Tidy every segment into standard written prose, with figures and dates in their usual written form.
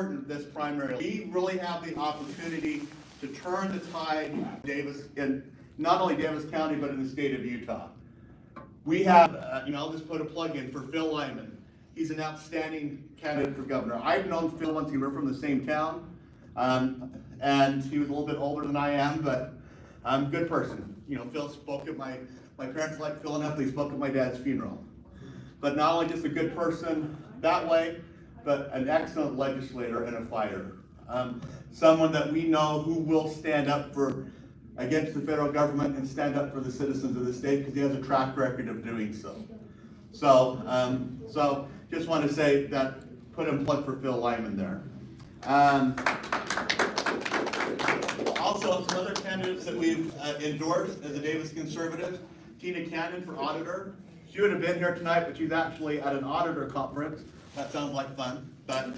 this primary, we really have the opportunity to turn the tide in not only Davis County, but in the state of Utah. We have, I'll just put a plug in for Phil Lyman. He's an outstanding candidate for governor. I've known Phil once, we're from the same town, and he was a little bit older than I am, but good person. Phil spoke at my parents liked Phil enough, they spoke at my dad's funeral. But not only just a good person that way, but an excellent legislator and a fighter. Someone that we know who will stand up against the federal government and stand up for the citizens of the state, because he has a track record of doing so. So just want to say that, put a plug for Phil Lyman there. Also, some other candidates that we've endorsed as a Davis conservative: Tina Cannon for auditor. She would have been here tonight, but she's actually at an auditor conference. That sounds like fun, but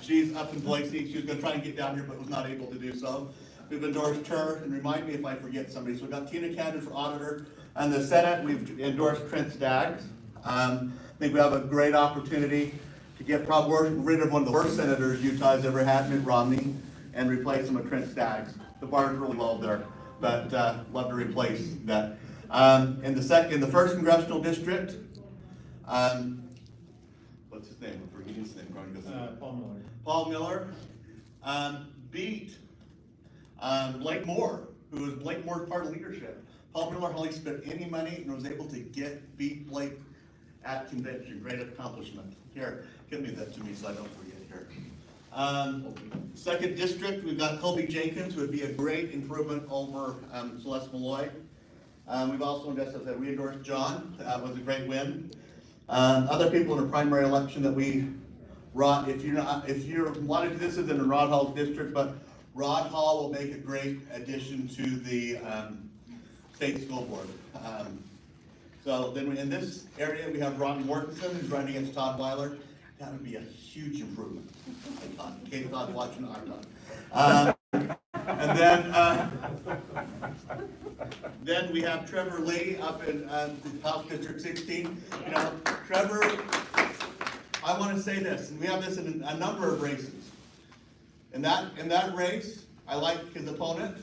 she's up in Boise. She was going to try and get down here, but was not able to do so. We've endorsed her, and remind me if I forget somebody. So we've got Tina Cannon for auditor. And the Senate, we've endorsed Trent Staggs. I think we have a great opportunity to get probably rid of one of the worst senators Utah has ever had, Mitt Romney, and replace him with Trent Staggs. The bar is really low there, but love to replace that. In the first congressional district, what's his name? I'm forgetting his name. Paul Miller. Paul Miller beat Blake Moore, who was Blake Moore's part of leadership. Paul Miller hardly spent any money and was able to beat Blake at convention. Great accomplishment. Here, give me that to me so I don't forget here. Second district, we've got Colby Jenkins, who would be a great improvement over Celeste Malloy. We've also we endorsed John. That was a great win. Other people in the primary election that we if you're wanting to, this isn't in Rod Hall's district, but Rod Hall will make a great addition to the state school board. So then in this area, we have Melanie Mortenson, who's running against Todd Mylar. That would be a huge improvement. In case Todd's watching, I'm not. And then we have Trevor Lee up in House District 16. Trevor, I want to say this, and we have this in a number of races. In that race, I like his opponent.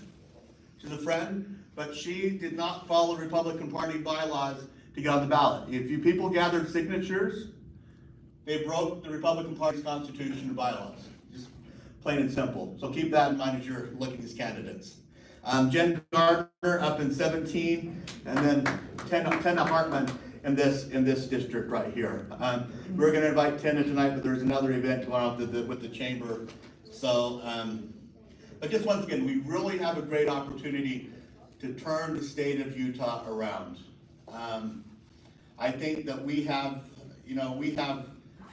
She's a friend, but she did not follow Republican Party bylaws to get on the ballot. If you people gathered signatures, they broke the Republican Party's constitution and bylaws. Just plain and simple. So keep that in mind as you're looking at these candidates. Jen Gardner up in 17, and then Tenna Hartman in this district right here. We're going to invite Tenna tonight, but there's another event tomorrow with the chamber. So, but just once again, we really have a great opportunity to turn the state of Utah around. I think that we have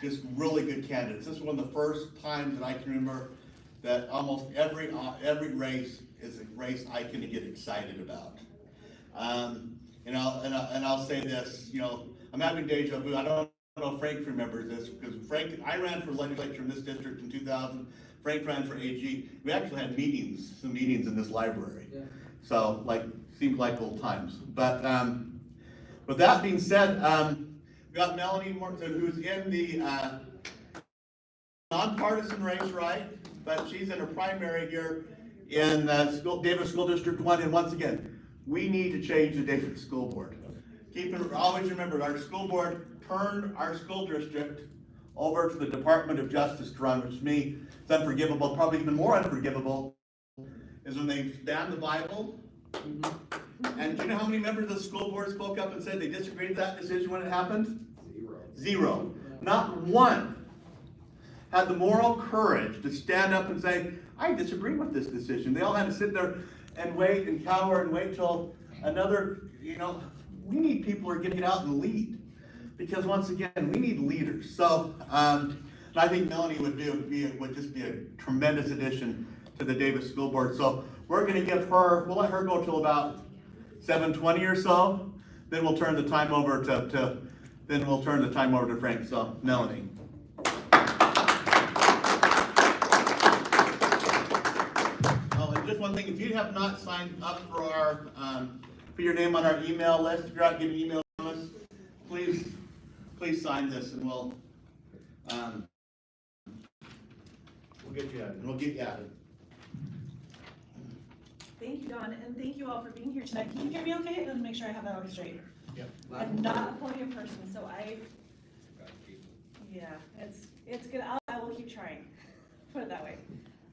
just really good candidates. This is one of the first times that I can remember that almost every race is a race I can get excited about. And I'll say this, I'm having deja vu. I don't know if Frank remembers this, because I ran for legislature in this district in 2000. Frank ran for AG. We actually had some meetings in this library. Yeah. So, seems like old times. But with that being said, we got Melanie Mortenson, who's in the nonpartisan race, right? But she's in a primary here in Davis School District 1. And once again, we need to change the Davis School Board. Always remember, our school board turned our school district over to the Department of Justice to run, which to me is unforgivable. Probably even more unforgivable is when they banned the Bible. And do you know how many members of the school board spoke up and said they disagreed with that decision when it happened? Zero. Not one had the moral courage to stand up and say, I disagree with this decision. They all had to sit there and wait and cower and wait till another, we need people who are going to get out and lead. Because once again, we need leaders. So I think Melanie would just be a tremendous addition to the Davis School Board. So we're going to we'll let her go till about 7:20 or so. Then we'll turn the time over to Frank. So Melanie. Oh, and just one thing, if you have not signed up for your name on our email list, if you're out getting email from us, please sign this, and we'll We'll get you out of and we'll get you at it. Thank you, Don, and thank you all for being here tonight. Can you hear me okay? I'm gonna make sure I have that on straight. Yep. I'm not a podium person, so yeah, it's good. I will keep trying, put it that way.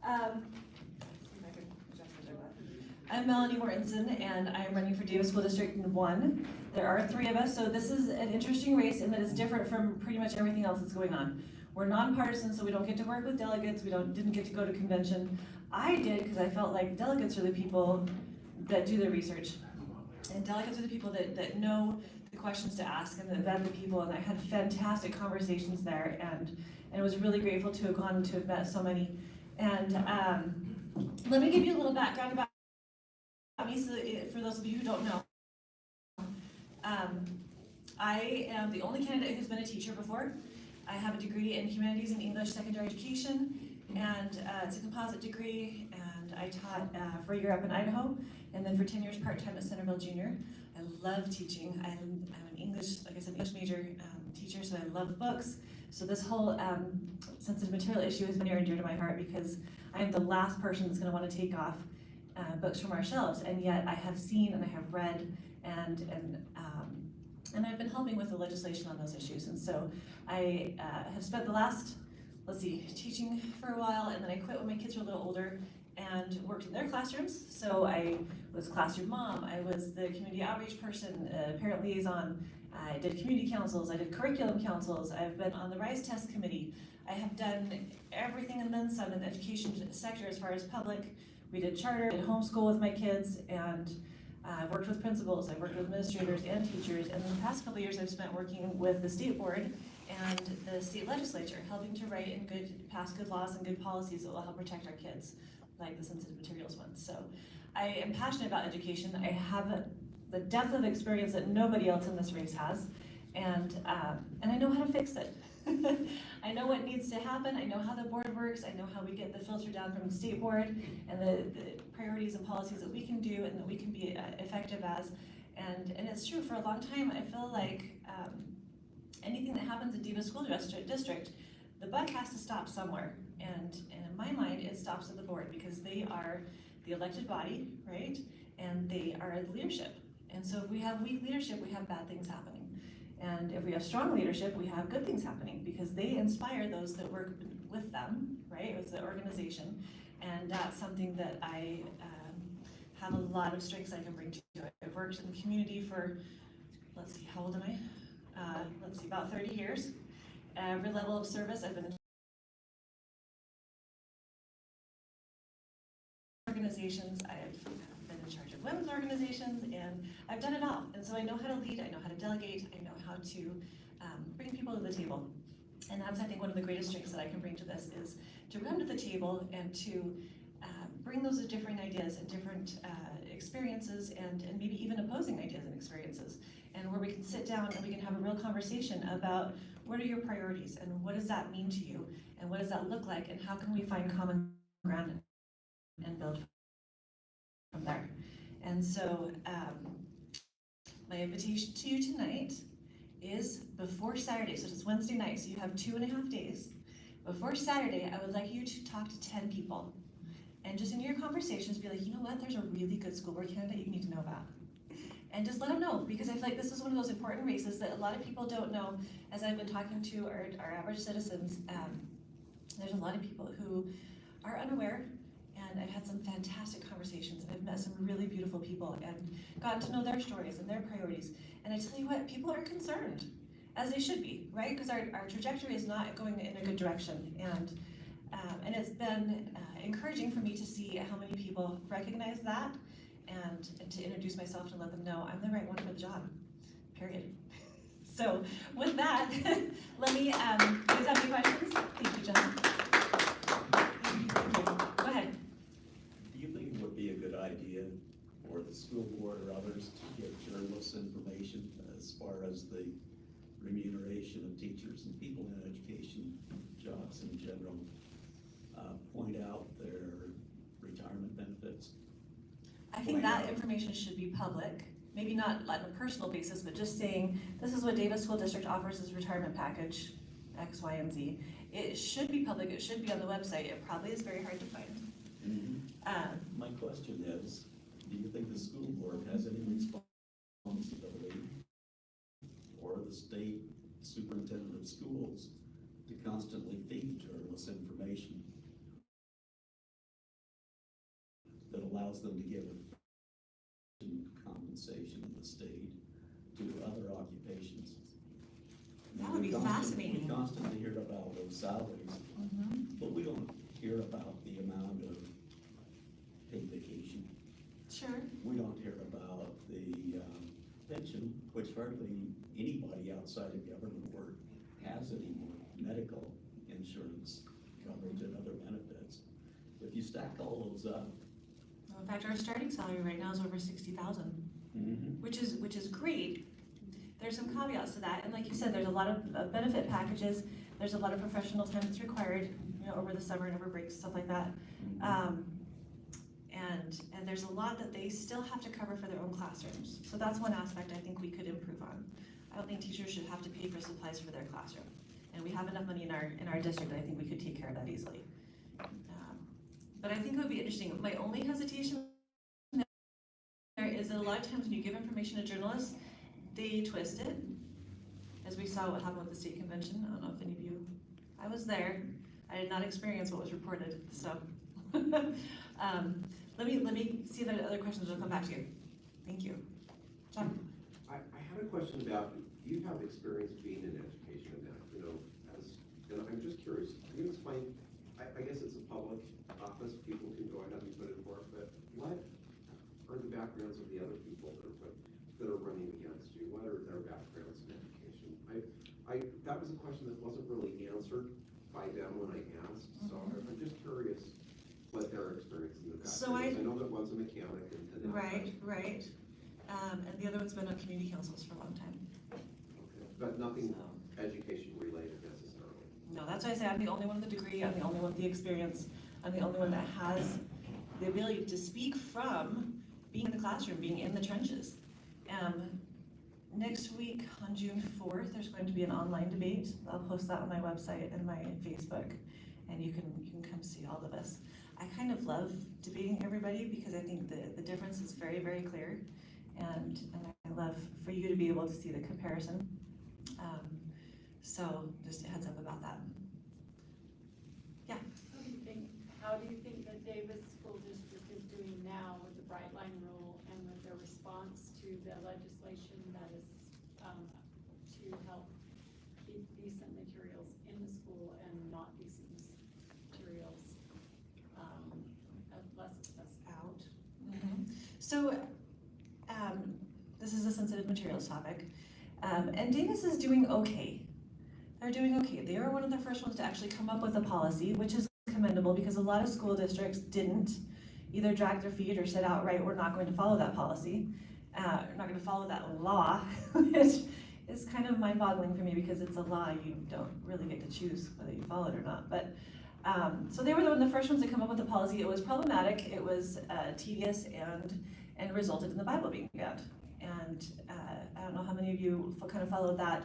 Let's see if I can adjust the button. I'm Melanie Mortenson, and I'm running for Davis School District 1. There are 3 of us, so this is an interesting race in that it's different from pretty much everything else that's going on. We're nonpartisan, so we don't get to work with delegates, didn't get to go to convention. I did because I felt like delegates are the people that do the research. And delegates are the people that know the questions to ask and that vet the people, and I had fantastic conversations there, and was really grateful to have gone to have met so many. And let me give you a little background about me, so that, for those of you who don't know. I am the only candidate who's been a teacher before. I have a degree in Humanities and English Secondary Education, and it's a composite degree, and I taught for a year up in Idaho, and then for 10 years part-time at Centerville Junior. I love teaching. I'm an English, like I said, English major teacher, so I love books. So this whole sensitive material issue has been near and dear to my heart because I am the last person that's going to want to take off books from our shelves, and yet I have seen and I have read and I've been helping with the legislation on those issues. And so I have spent the last, teaching for a while, and then I quit when my kids were a little older and worked in their classrooms. So I was classroom mom, I was the community outreach person, parent liaison, I did community councils, I did curriculum councils, I've been on the RISE test committee. I have done everything and then some in the education sector as far as public. We did charter, did homeschool with my kids, and I've worked with principals, I've worked with administrators and teachers, and the past couple of years I've spent working with the state board and the state legislature, helping to write and pass good laws and good policies that will help protect our kids, like the sensitive materials ones. So I am passionate about education. I have the depth of experience that nobody else in this race has, and I know how to fix it. I know what needs to happen, I know how the board works, I know how we get the filter down from the state board, and the priorities and policies that we can do and that we can be effective as. And it's true, for a long time I feel like anything that happens in Davis School District, the buck has to stop somewhere. And in my mind, it stops at the board because they are the elected body, right? And they are the leadership. And so if we have weak leadership, we have bad things happening. And if we have strong leadership, we have good things happening because they inspire those that work with them, right? It's the organization. And that's something that I have a lot of strengths I can bring to it. I've worked in the community for, let's see, how old am I? About 30 years. Every level of service, I've been in organizations, I've been in charge of women's organizations, and I've done it all. And so I know how to lead, I know how to delegate, I know how to bring people to the table. And that's, I think, one of the greatest strengths that I can bring to this is to come to the table and to bring those different ideas and different experiences and maybe even opposing ideas and experiences, and where we can sit down and we can have a real conversation about what are your priorities and what does that mean to you and what does that look like and how can we find common ground and build from there. And so my invitation to you tonight is before Saturday, so it's Wednesday night, so you have 2.5 days. Before Saturday, I would like you to talk to 10 people. And just in your conversations, be like, you know what, there's a really good school board candidate you need to know about. And just let them know, because I feel like this is one of those important races that a lot of people don't know. As I've been talking to our average citizens, there's a lot of people who are unaware, and I've had some fantastic conversations. I've met some really beautiful people and gotten to know their stories and their priorities. And I tell you what, people are concerned, as they should be, right? Because our trajectory is not going in a good direction. And it's been encouraging for me to see how many people recognize that and to introduce myself and let them know I'm the right one for the job, period. So with that, let me, you guys have any questions? Thank you, John. Go ahead. Do you think it would be a good idea for the school board or others to give journalists information as far as the remuneration of teachers and people in education jobs in general, point out their retirement benefits? I think that information should be public, maybe not on a personal basis, but just saying, this is what Davis School District offers as retirement package. X, Y, and Z. It should be public, it should be on the website, it probably is very hard to find. My question is, do you think the school board has any responsibility, or the state superintendent of schools, to constantly feed journalists information that allows them to give compensation in the state to other occupations? That would be We fascinating. constantly hear about those salaries, but we don't hear about the amount of paid vacation. Sure. We don't hear about the pension, which hardly anybody outside of government work has anymore, medical insurance coverage and other benefits. If you stack all those up. In fact, our starting salary right now is over 60,000, which is great. There's some caveats to that, and like you said, there's a lot of benefit packages. There's a lot of professional time that's required, over the summer and over breaks, stuff like that. And there's a lot that they still have to cover for their own classrooms. So that's one aspect I think we could improve on. I don't think teachers should have to pay for supplies for their classroom. And we have enough money in our district that I think we could take care of that easily. But I think it would be interesting. My only hesitation there is that a lot of times when you give information to journalists, they twist it. As we saw what happened with the state convention. I don't know if any of you, I was there. I did not experience what was reported, so. Let me see if there are other questions. I'll come back to you. Thank you. John? I had a question about, you have experience being in education and that, and I'm just curious, can you explain, I guess it's a public office, people can go ahead and put it forth, but what are the backgrounds of the other people that are running against you? What are their backgrounds in education? That was a question that wasn't really answered by them when I asked, so I'm just curious what their experience in the background So is. I know that one's a mechanic and Right. And the other one's been on community councils for a long time. Okay, but nothing So. education related necessarily. No, that's why I say I'm the only one with the degree, I'm the only one with the experience, I'm the only one that has the ability to speak from being in the classroom, being in the trenches. Next week on June 4th, there's going to be an online debate. I'll post that on my website and my Facebook, and you can come see all of us. I kind of love debating everybody because I think the difference is very, very clear, and I love for you to be able to see the comparison. So just a heads up about that. Yeah. How do you think that Davis School District is doing now with the Bright Line Rule and with their response to the legislation that is to help keep decent materials in the school and not decent materials less accessible? Out. So this is a sensitive materials topic, and Davis is doing okay. They're doing okay. They were one of the first ones to actually come up with a policy, which is commendable because a lot of school districts didn't either drag their feet or said outright, we're not going to follow that policy, we're not going to follow that law, which is kind of mind-boggling for me because it's a law. You don't really get to choose whether you follow it or not. But so they were one of the first ones to come up with a policy. It was problematic, it was tedious, and resulted in the Bible being banned. And I don't know how many of you kind of followed that.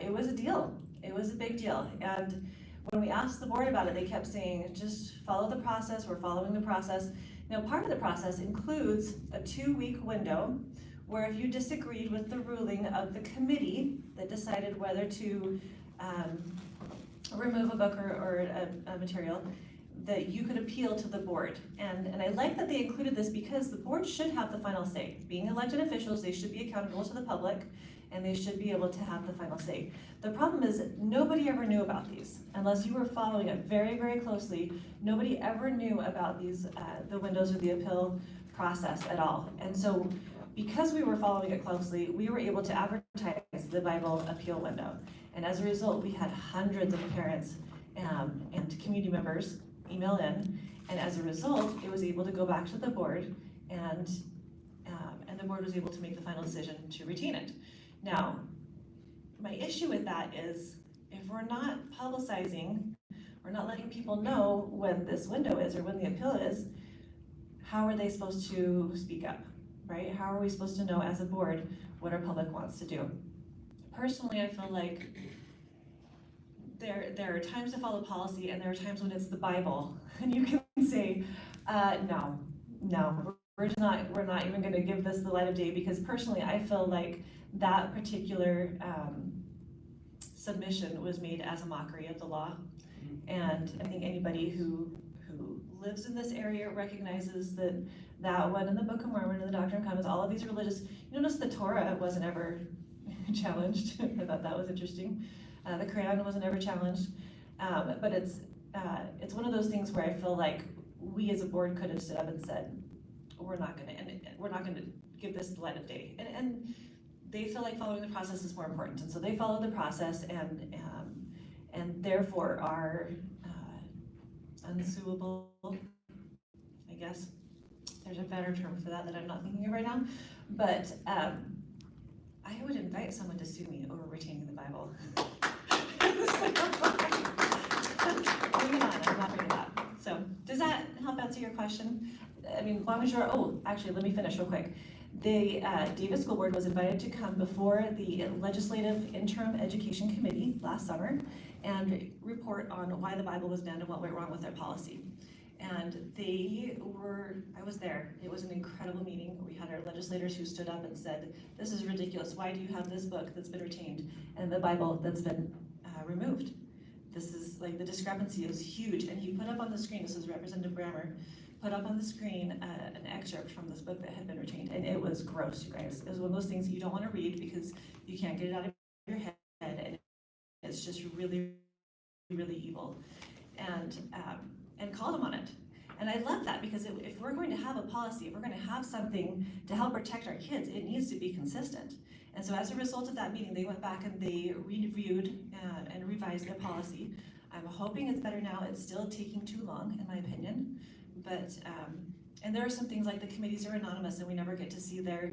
It was a deal. It was a big deal. And when we asked the board about it, they kept saying, just follow the process, we're following the process. Now, part of the process includes a 2-week window where if you disagreed with the ruling of the committee that decided whether to remove a book or a material, that you could appeal to the board. And I like that they included this because the board should have the final say. Being elected officials, they should be accountable to the public, and they should be able to have the final say. The problem is nobody ever knew about these. Unless you were following it very, very closely, nobody ever knew about these, the windows or the appeal process at all. And so because we were following it closely, we were able to advertise the Bible appeal window. And as a result, we had hundreds of parents and community members email in. And as a result, it was able to go back to the board, and the board was able to make the final decision to retain it. Now, my issue with that is if we're not publicizing, we're not letting people know when this window is or when the appeal is, how are they supposed to speak up, right? How are we supposed to know as a board what our public wants to do? Personally, I feel like there are times to follow policy, and there are times when it's the Bible, and you can say, no, we're not even going to give this the light of day, because personally, I feel like that particular submission was made as a mockery of the law, and I think anybody who lives in this area recognizes that one in the Book of Mormon and the Doctrine and Covenants, all of these religious, you notice the Torah wasn't ever challenged. I thought that was interesting. The Quran wasn't ever challenged, but it's one of those things where I feel like we as a board could have stood up and said, we're not gonna give this the light of day, and they feel like following the process is more important, and so they follow the process, and therefore are unsuable, I guess. There's a better term for that I'm not thinking of right now, but I would invite someone to sue me over retaining the Bible. Bring it on, I'm not bringing that. So, does that help answer your question? I mean, long and short, actually, let me finish real quick. The Davis School Board was invited to come before the Legislative Interim Education Committee last summer and report on why the Bible was banned and what went wrong with their policy. And I was there. It was an incredible meeting. We had our legislators who stood up and said, this is ridiculous. Why do you have this book that's been retained and the Bible that's been removed? This is like, the discrepancy is huge. And he put up on the screen, this is Representative Brammer, put up on the screen an excerpt from this book that had been retained. And it was gross, you guys. It was one of those things you don't want to read because you can't get it out of your head. And it's just really, really evil. And called him on it. And I love that, because if we're going to have a policy, if we're going to have something to help protect our kids, it needs to be consistent. And so as a result of that meeting, they went back and they reviewed and revised their policy. I'm hoping it's better now. It's still taking too long, in my opinion. But, and there are some things like the committees are anonymous and we never get to see their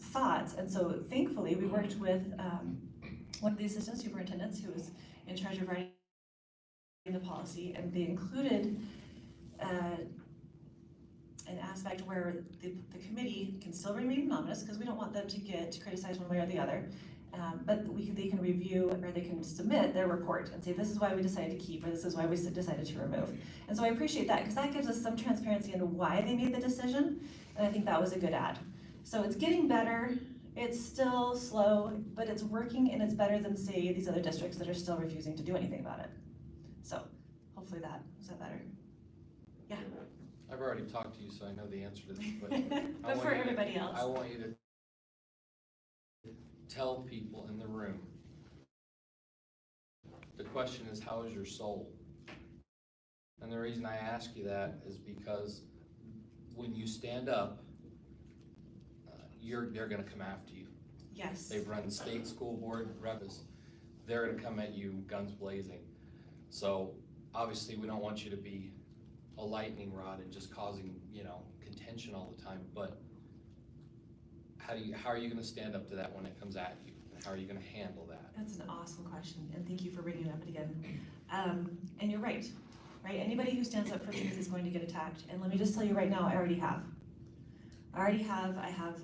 thoughts. And so thankfully, we worked with one of the assistant superintendents who was in charge of writing the policy, and they included an aspect where the committee can still remain anonymous, because we don't want them to get criticized one way or the other, but they can review, or they can submit their report and say, this is why we decided to keep, or this is why we decided to remove. And so I appreciate that, because that gives us some transparency into why they made the decision, and I think that was a good add. So it's getting better. It's still slow, but it's working, and it's better than, say, these other districts that are still refusing to do anything about it. So hopefully is that better? Yeah. I've already talked to you, so I know the answer to this question. But for everybody else. I want you to tell people in the room. The question is, how is your soul? And the reason I ask you that is because when you stand up, they're going to come after you. Yes. They've run state school board reps. They're going to come at you guns blazing. So obviously we don't want you to be a lightning rod and just causing, contention all the time, but how are you going to stand up to that when it comes at you? How are you going to handle that? That's an awesome question, and thank you for bringing it up again. And you're right? Anybody who stands up for things is going to get attacked, and let me just tell you right now, I already have. I have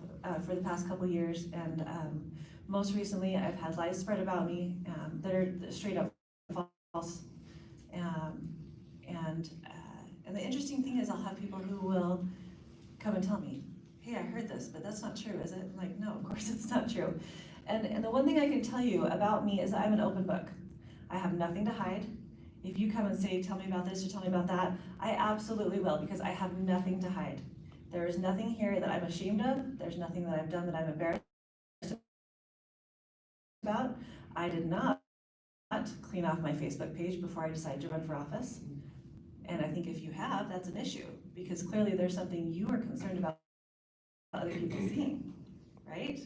for the past couple years, and most recently I've had lies spread about me that are straight up false. And the interesting thing is, I'll have people who will come and tell me, hey, I heard this, but that's not true, is it? I'm like, no, of course it's not true. And the one thing I can tell you about me is that I'm an open book. I have nothing to hide. If you come and say, tell me about this or tell me about that, I absolutely will, because I have nothing to hide. There is nothing here that I'm ashamed of. There's nothing that I've done that I'm embarrassed about. I did not clean off my Facebook page before I decided to run for office. And I think if you have, that's an issue, because clearly there's something you are concerned about other people seeing, right?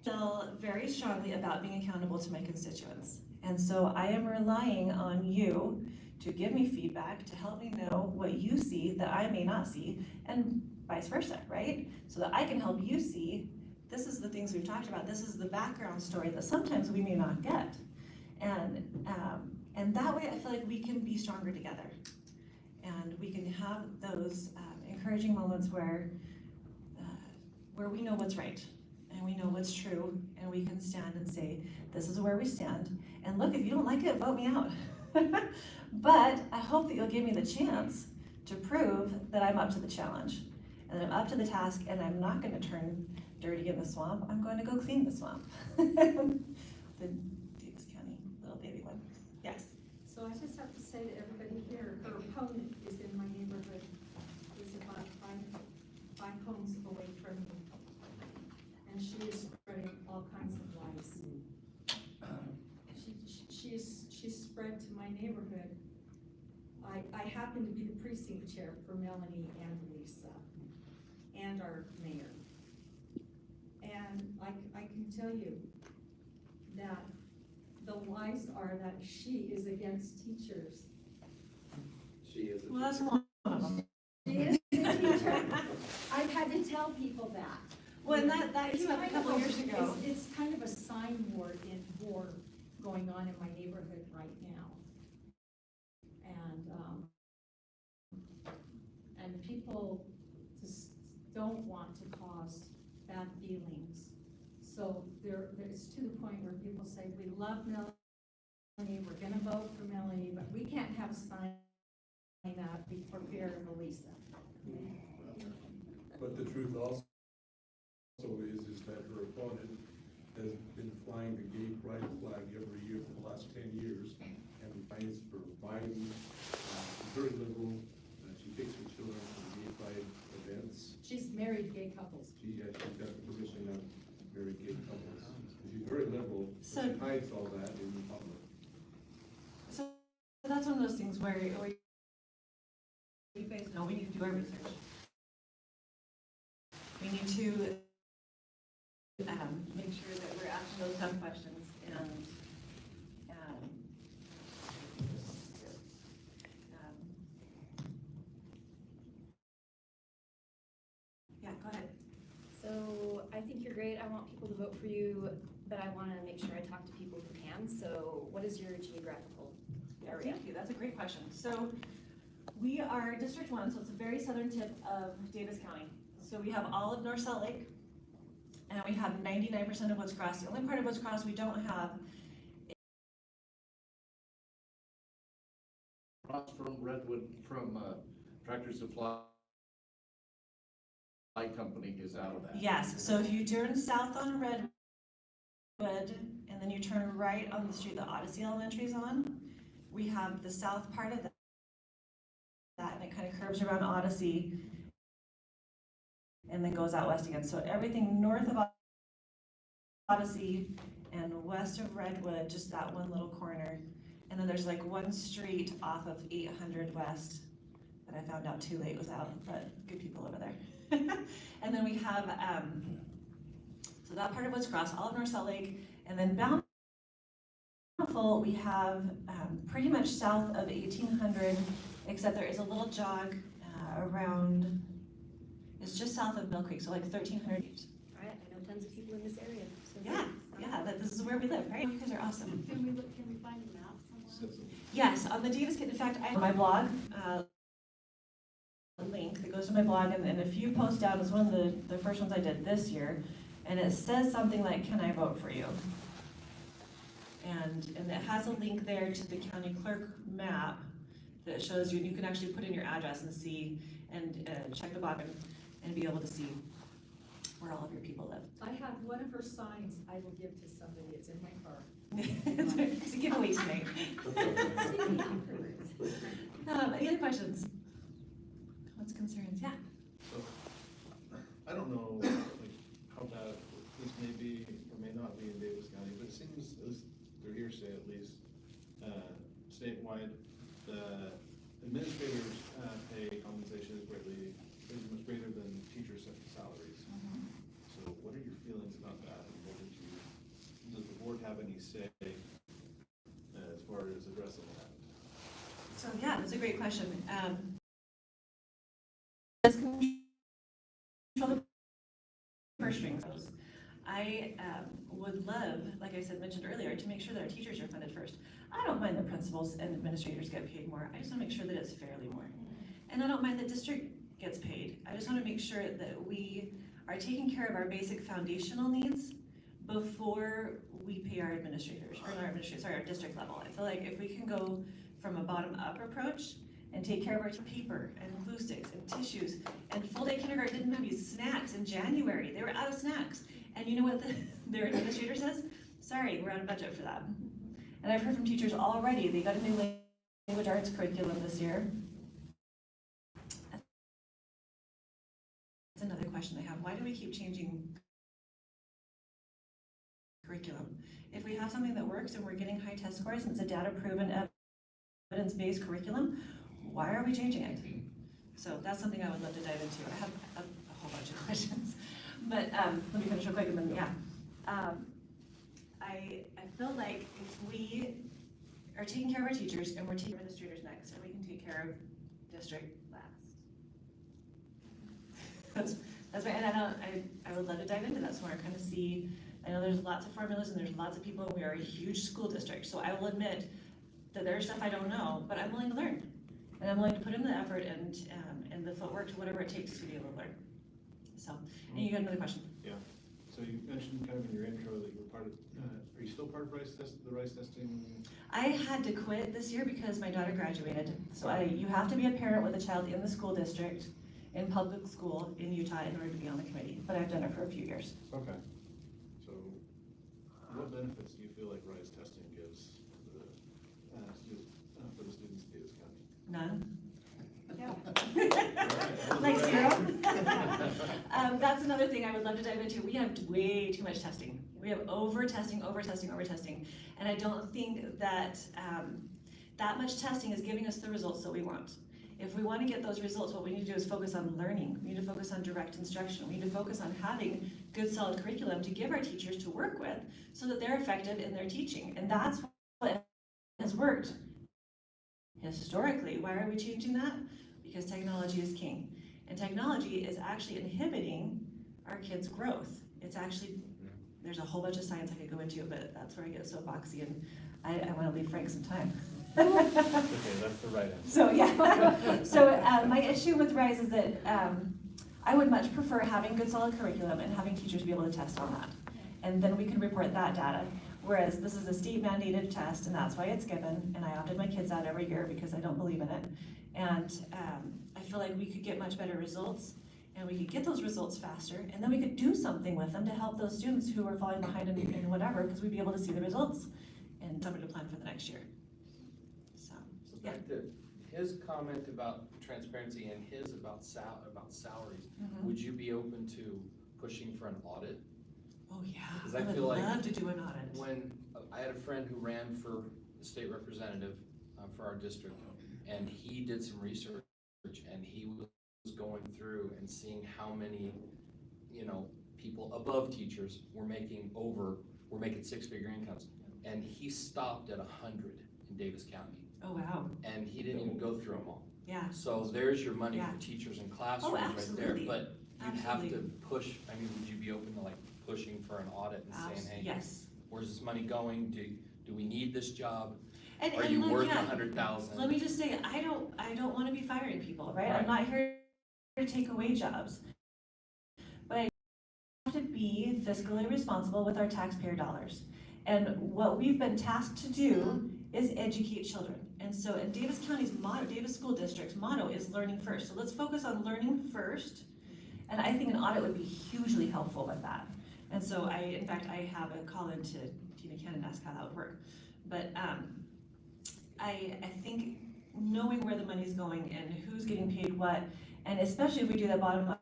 Feel very strongly about being accountable to my constituents. And so I am relying on you to give me feedback, to help me know what you see that I may not see, and vice versa, right? So that I can help you see, this is the things we've talked about, this is the background story that sometimes we may not get. And that way I feel like we can be stronger together. And we can have those encouraging moments where we know what's right. and we know what's true, and we can stand and say, this is where we stand, and look, if you don't like it, vote me out. But I hope that you'll give me the chance to prove that I'm up to the challenge, and that I'm up to the task, and I'm not gonna turn dirty in the swamp, I'm going to go clean the swamp. The Davis County little baby one. Yes. So I just have to say to everybody here, her opponent is in my neighborhood, is about five homes away from me. And she is spreading all kinds of lies. She's spread to my neighborhood. I happen to be the precinct chair for Melanie and Lisa, and our mayor. And I can tell you that the lies are that she is against teachers. She is. Well, that's one of them. She is a teacher. I've had to tell people that. Well, and that came up a couple years ago. It's kind of a sign war going on in my neighborhood right now. And people just don't want to cause bad feelings. So it's to the point where people say, we love Melanie, we're gonna vote for Melanie, but we can't have a sign up for fear of Elisa. But the truth also is that her opponent has been flying the gay pride flag every year for the last 10 years, and finds for Biden, very liberal, she takes her children to the gay pride events. She's married gay couples. She's got the permission of very gay couples. She's very liberal, but So- she hides all that in the public. So that's one of those things where you guys know we need to do our research. We need to make sure that we're asking those tough questions and yeah, go ahead. So I think you're great. I want people to vote for you, but I want to make sure I talk to people who can. So what is your geographical area? Thank you, that's a great question. So we are District 1, so it's a very southern tip of Davis County. So we have all of North Salt Lake, and we have 99% of Woods Cross. The only part of Woods Cross we don't have Across from Redwood, from Tractor Supply Company is out of that. yes, so if you turn south on Redwood, and then you turn right on the street that Odyssey Elementary is on, we have the south part of that, and it kind of curves around Odyssey, and then goes out west again. So everything north of Odyssey and west of Redwood, just that one little corner. And then there's like one street off of 800 West that I found out too late was out, but good people over there. And then we have, so that part of Woods Cross, all of North Salt Lake, and then Bountiful we have pretty much south of 1800, except there is a little jog around, it's just south of Mill Creek, so like 1300. All right, I know tons of people in this area. So Yeah, this is where we live, right? You guys are awesome. Can we find a map somewhere? Yes, on the Davis Kit, in fact, I have my blog link that goes to my blog, and a few posts down is one of the first ones I did this year, and it says something like, can I vote for you? And it has a link there to the county clerk map that shows you, and you can actually put in your address and see, and check the box and be able to see where all of your people live. I have one of her signs I will give to somebody. It's in my car. It's a giveaway tonight. Any other questions? Comments, concerns? Yeah. I don't know, like, how bad this may be or may not be in Davis County, but it seems, at least through hearsay at least, statewide, the administrators' pay compensation is much greater than teachers' salaries. So what are your feelings about that, and does the board have any say as far as addressing that? So yeah, that's a great question. Control the purse strings. I would love, like I said, mentioned earlier, to make sure that our teachers are funded first. I don't mind that principals and administrators get paid more. I just want to make sure that it's fairly more. And I don't mind that district gets paid. I just want to make sure that we are taking care of our basic foundational needs before we pay our administrators, or not our administrators, sorry, our district level. I feel like if we can go from a bottom-up approach and take care of our paper and glue sticks and tissues, and full-day kindergarten didn't have these snacks in January. They were out of snacks. And you know what their administrator says? Sorry, we're out of budget for that. And I've heard from teachers already, they got a new language arts curriculum this year. That's another question I have. Why do we keep changing curriculum? If we have something that works and we're getting high test scores and it's a data-proven, evidence-based curriculum, why are we changing it? So that's something I would love to dive into. I have a whole bunch of questions, but let me finish real quick and then, I feel like if we are taking care of our teachers and we're taking administrators next, and we can take care of district last. That's right, and I would love to dive into that some more, kind of see, I know there's lots of formulas and there's lots of people, we are a huge school district, so I will admit that there's stuff I don't know, but I'm willing to learn. And I'm willing to put in the effort and the footwork to whatever it takes to be able to learn. So, and you got another question? Yeah, so you mentioned kind of in your intro that you were part of, are you still part of the RISE testing? I had to quit this year because my daughter graduated. So you have to be a parent with a child in the school district, in public school in Utah in order to be on the committee, but I've done it for a few years. Okay. So what benefits do you feel like RISE testing gives for the students in Davis County? None. Alright. Like zero. That's another thing I would love to dive into. We have way too much testing. We have over testing, and I don't think that that much testing is giving us the results that we want. If we want to get those results, what we need to do is focus on learning. We need to focus on direct instruction. We need to focus on having good, solid curriculum to give our teachers to work with so that they're effective in their teaching. And that's what has worked historically. Why are we changing that? Because technology is king. And technology is actually inhibiting our kids' growth. It's actually, there's a whole bunch of science I could go into, but that's where I get soapboxy, and I want to leave Frank some time. Okay, that's the right answer. So yeah, so my issue with RISE is that I would much prefer having good solid curriculum and having teachers be able to test on that. And then we can report that data. Whereas this is a state mandated test and that's why it's given, and I opted my kids out every year because I don't believe in it. And I feel like we could get much better results and we could get those results faster, and then we could do something with them to help those students who are falling behind in whatever, because we'd be able to see the results and something to plan for the next year. So yeah. Back to his comment about transparency and his about salaries, would you be open to pushing for an audit? Oh yeah, 'Cause I I would feel like love to do an audit. When I had a friend who ran for the state representative for our district, and he did some research, and he was going through and seeing how many, people above teachers were making six-figure incomes, and he stopped at 100 in Davis County, Oh wow, and he didn't even go through them all. yeah. So there's your money Yeah. for teachers and classrooms right there, absolutely. but you'd have to Absolutely. push, would you be open to pushing for an audit and saying, hey, Yes. where's this money going? Do we need this job? And, Are and you look, worth yeah, 100,000? let me just say, I don't want to be firing people, right? I'm Right. not here to take away jobs. But I have to be fiscally responsible with our taxpayer dollars. And what we've been tasked to do is educate children. And so in Davis County's motto, Davis School District's motto is learning first. So let's focus on learning first. And I think an audit would be hugely helpful with that. And so in fact, I have a call in to Tina Cannon and ask how that would work. But I think knowing where the money's going and who's getting paid what, and especially if we do that bottom-up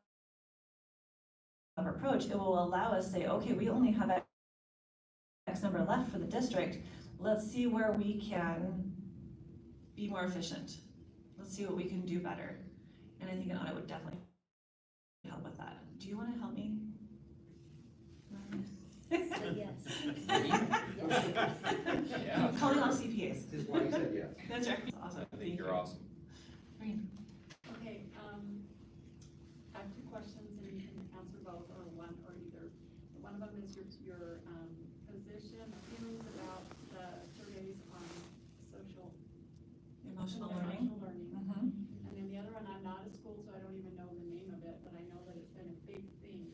approach, it will allow us to say, okay, we only have X number left for the district. Let's see where we can be more efficient. Let's see what we can do better. And I think an audit would definitely help with that. Do you want to help me? Yes. Yeah, Calling sure. all CPAs. His wife said yes. That's right. Awesome. I think you're awesome. Maureen. Okay, I have two questions and you can answer both or one or either. One of them is your position, feelings about the surveys on Emotional learning. emotional learning. Mm-hmm. And then the other one, I'm not at school, so I don't even know the name of it, but I know that it's been a big thing.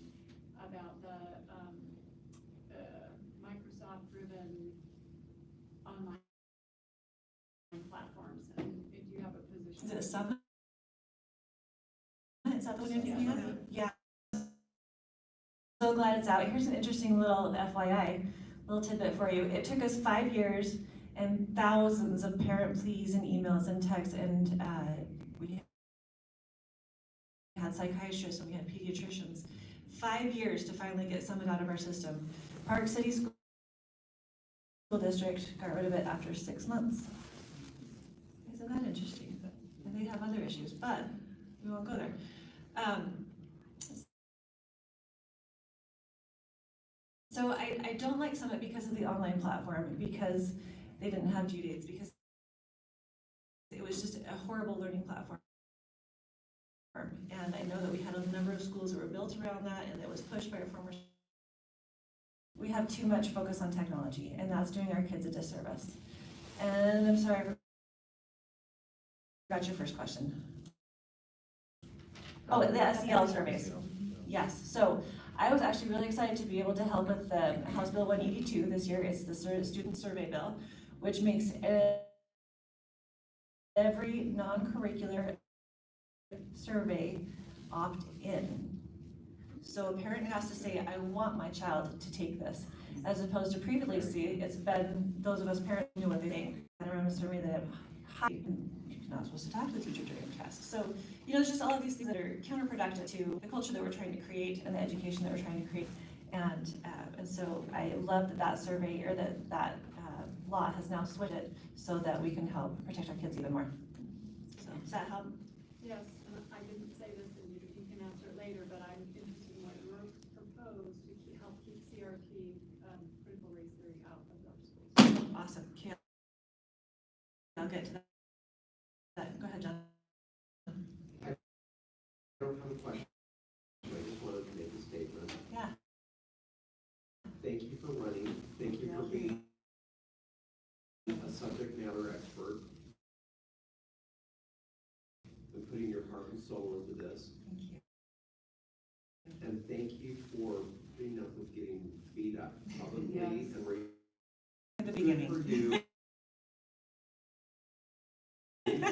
Is it a summit? Is that the one you're thinking of? Yeah. So glad it's out. Here's an interesting little FYI, little tidbit for you. It took us 5 years and thousands of parent pleas and emails and texts, and we had psychiatrists and we had pediatricians. 5 years to finally get Summit out of our system. Park City School District got rid of it after 6 months. Isn't that interesting? And they have other issues, but we won't go there. So I don't like Summit because of the online platform, because they didn't have due dates, because it was just a horrible learning platform. And I know that we had a number of schools that were built around that, and that was pushed by our former. We have too much focus on technology, and that's doing our kids a disservice. And I'm sorry, I forgot your first question. Oh, the SEL surveys. Yes, so I was actually really excited to be able to help with the House Bill 182 this year. It's the student survey bill, which makes every non-curricular survey opt-in. So a parent has to say, I want my child to take this, as opposed to previously, it's been those of us parents knew what they think. And around a survey that you're not supposed to talk to the teacher during class. So, it's just all of these things that are counterproductive to the culture that we're trying to create and the education that we're trying to create. And so I love that survey, or that law has now switched it so that we can help protect our kids even more. So does that help? Yes, and I didn't say this, and you can answer it later, but I'm interested in what you proposed to help keep CRT, critical race theory out of our schools. Awesome. Okay. I'll get to that. Go ahead, John. I don't have a question. I just wanted to make a statement. Yeah. Thank you for running. Thank you for being a subject matter expert and putting your heart and soul into this. Thank you. And thank you for putting up with getting beat up publicly Yes. and At the beginning. for you. Thank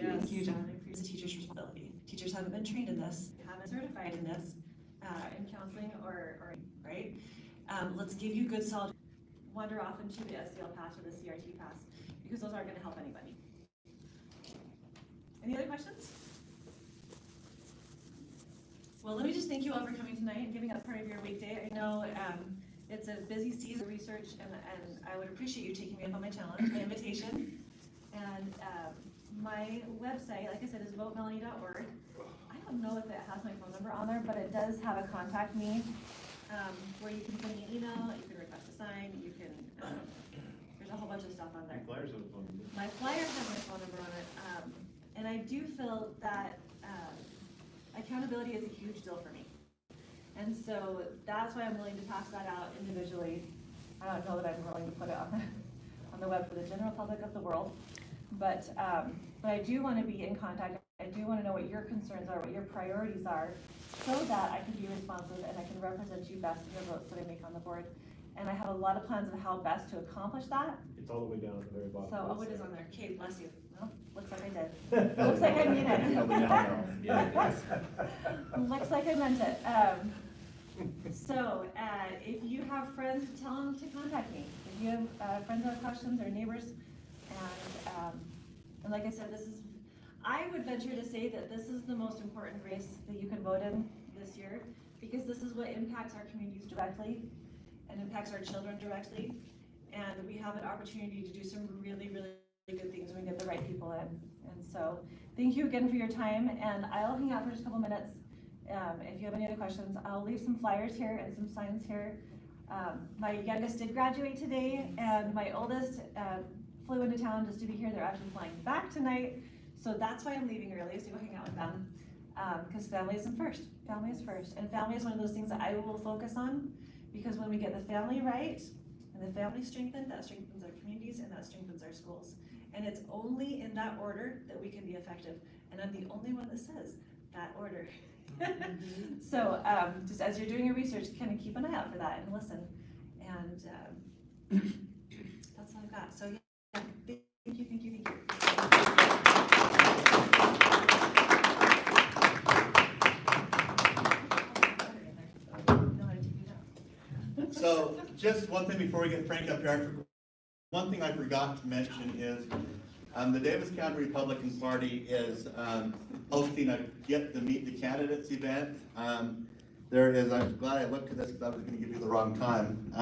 you. Thank you, John. It's a teacher's responsibility. Teachers haven't been trained in this, haven't certified in this, in counseling or right? Let's give you good solid, wander off into the SEL pass or the CRT pass, because those aren't gonna help anybody. Any other questions? Well, let me just thank you all for coming tonight and giving us part of your weekday. I know it's a busy season of research, and I would appreciate you taking me up on my challenge, my invitation. And my website, like I said, is votemelanie.org. I don't know if it has my phone number on there, but it does have a contact me, where you can send me an email, you can request a sign, you can, there's a whole bunch of stuff on there. Flyers have a phone number. My flyer has my phone number on it, and I do feel that accountability is a huge deal for me. And so that's why I'm willing to pass that out individually. I don't know that I'm willing to put it on the web for the general public of the world, but I do want to be in contact. I do want to know what your concerns are, what your priorities are, so that I can be responsive and I can represent you best in your votes that I make on the board. And I have a lot of plans of how best to accomplish that. It's all the way down at the very bottom. So, oh, it is on there. Okay, bless you. Well, looks like I did. Looks like I mean it. Looks like I meant it. So, if you have friends, tell them to contact me. If you have friends who have questions or neighbors, and like I said, I would venture to say that this is the most important race that you can vote in this year, because this is what impacts our communities directly and impacts our children directly. And we have an opportunity to do some really, really good things when we get the right people in. And so, thank you again for your time, and I'll hang out for just a couple minutes. If you have any other questions, I'll leave some flyers here and some signs here. My youngest did graduate today, and my oldest flew into town just to be here. They're actually flying back tonight, so that's why I'm leaving early, so go hang out with them. Because family is first. Family is first, and family is one of those things that I will focus on, because when we get the family right and the family strengthened, that strengthens our communities and that strengthens our schools. And it's only in that order that we can be effective. And I'm the only one that says that order. So just as you're doing your research, kind of keep an eye out for that and listen. And that's all I've got. So yeah, Thank you, thank you, thank you. So, just one thing before we get Frank up here, one thing I forgot to mention is, the Davis County Republican Party is, hosting a Get to Meet the Candidates event. There is, I'm glad I looked at this because I was gonna give you the wrong time.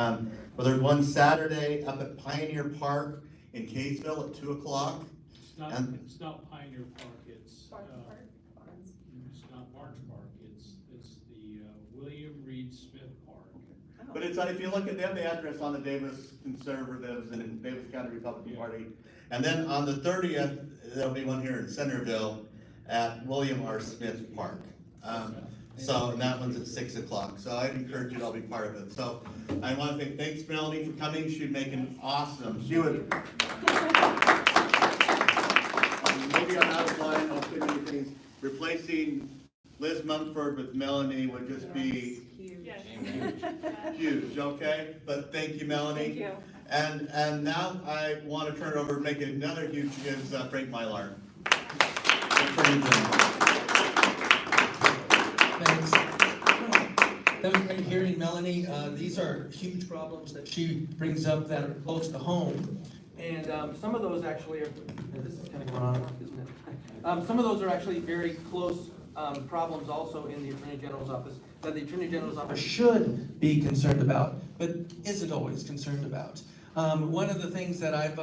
But there's one Saturday up at Pioneer Park in Kaysville at 2 o'clock. It's not Pioneer Park, it's, it's not Barnes Park, it's the, William Reed Smith Park. But it's, if you look at them, the address on the Davis Conservatives and Davis County Republican Party. And then on the 30th, there'll be one here in Centerville at William R. Smith Park. So, and that one's at 6 o'clock. So I'd encourage you to all be part of it. So I want to say thanks, Melanie, for coming. She'd make an awesome, she would. Maybe I'm out of line, I'll say many things. Replacing Liz Mumford with Melanie would just be Yes. huge, okay? But thank you, Melanie. Thank you. And now I want to turn it over and make it another huge is Frank Mylar. Thanks for doing. Thanks. That was great hearing Melanie. These are huge problems that she brings up that are close to home. And some of those actually are, this is kind of going on, isn't it? Some of those are actually very close problems also in the Attorney General's office that the Attorney General's office should be concerned about, but isn't always concerned about. One of the things that I've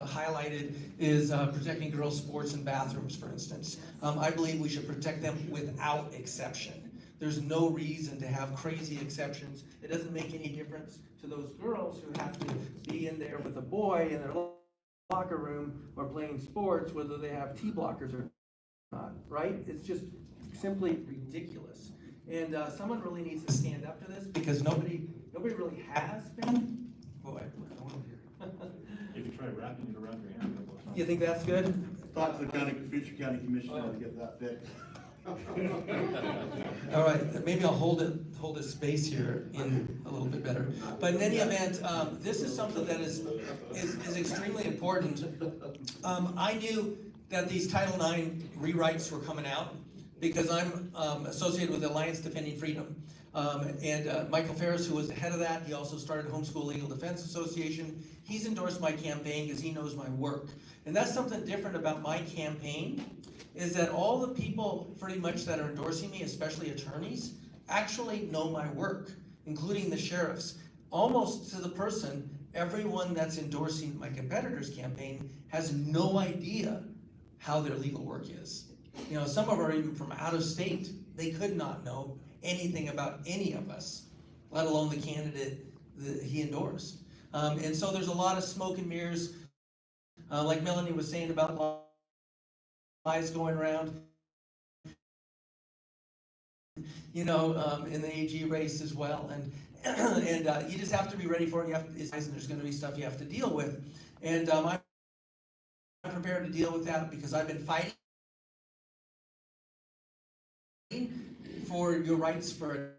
highlighted is protecting girls' sports and bathrooms, for instance. I believe we should protect them without exception. There's no reason to have crazy exceptions. It doesn't make any difference to those girls who have to be in there with a boy in their locker room or playing sports, whether they have T-blockers or not, right? It's just simply ridiculous. And someone really needs to stand up to this because nobody really has been. Boy, You can try wrapping it around your hand. you think that's good? Talk to the future county commissioner to get that fixed. All right, maybe I'll hold his space here in a little bit better. But in any event, this is something that is extremely important. I knew that these Title IX rewrites were coming out because I'm associated with Alliance Defending Freedom. And Michael Ferris, who was the head of that, he also started Homeschool Legal Defense Association. He's endorsed my campaign because he knows my work. And that's something different about my campaign, is that all the people pretty much that are endorsing me, especially attorneys, actually know my work, including the sheriffs. Almost to the person, everyone that's endorsing my competitor's campaign has no idea how their legal work is. You know, some of them are even from out of state. They could not know anything about any of us, let alone the candidate that he endorsed. And so there's a lot of smoke and mirrors, like Melanie was saying about lies going around, you know, in the AG race as well. And you just have to be ready for it. And there's going to be stuff you have to deal with. And I'm prepared to deal with that because I've been fighting for your rights for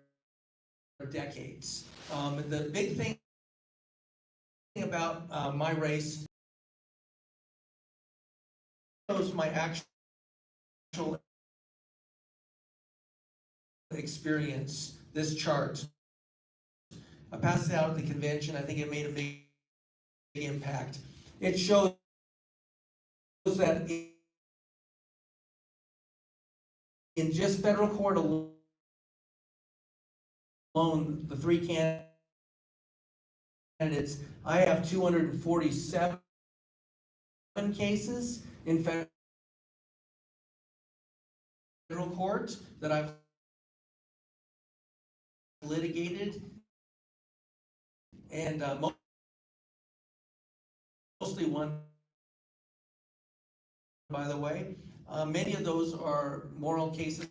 decades. The big thing about my race shows my actual experience, this chart. I passed it out at the convention. I think it made a big impact. It shows that in just federal court alone, the three candidates, I have 247 cases in federal court that I've litigated, and mostly one, by the way. Many of those are moral cases,